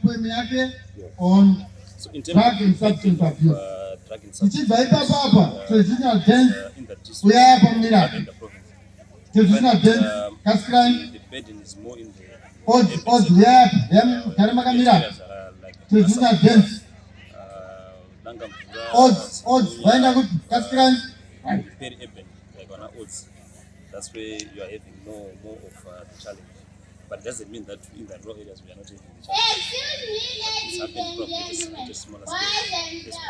poem yake on drug and substance abuse. Ichibva ipapo apa traditional dance uyaya pamira. Traditional dance, cash crime, odds uyaya yam makamira. Traditional dance, odds waenda kuti cash crime. Very urban, like on odds. That's where you are having more of the challenge. But it doesn't mean that in the rural areas we are not having the challenge. It's happening probably at a smaller scale as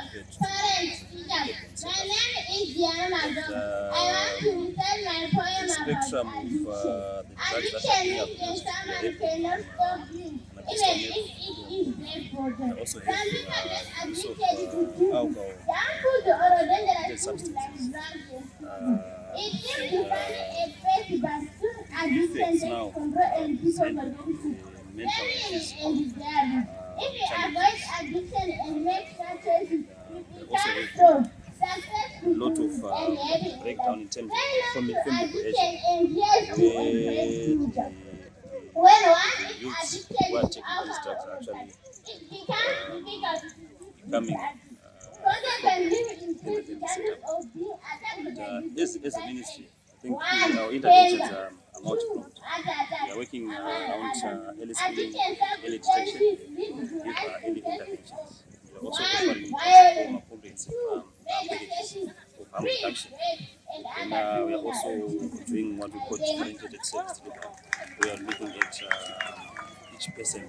compared to urban setup. The spectrum of the drugs that are being abused, we are having and also having use of alcohol, and substances. Effects now and mental issues challenges. Also a lot of breakdown in terms of family cohesion, where the youths who are taking these drugs are actually becoming as a ministry, I think our interventions are multi-pronged. We are working around early screening, early detection, early interventions. We are also offering more comprehensive packages of harm reduction. And we are also doing what we call differentiated service delivery. We are looking at each person.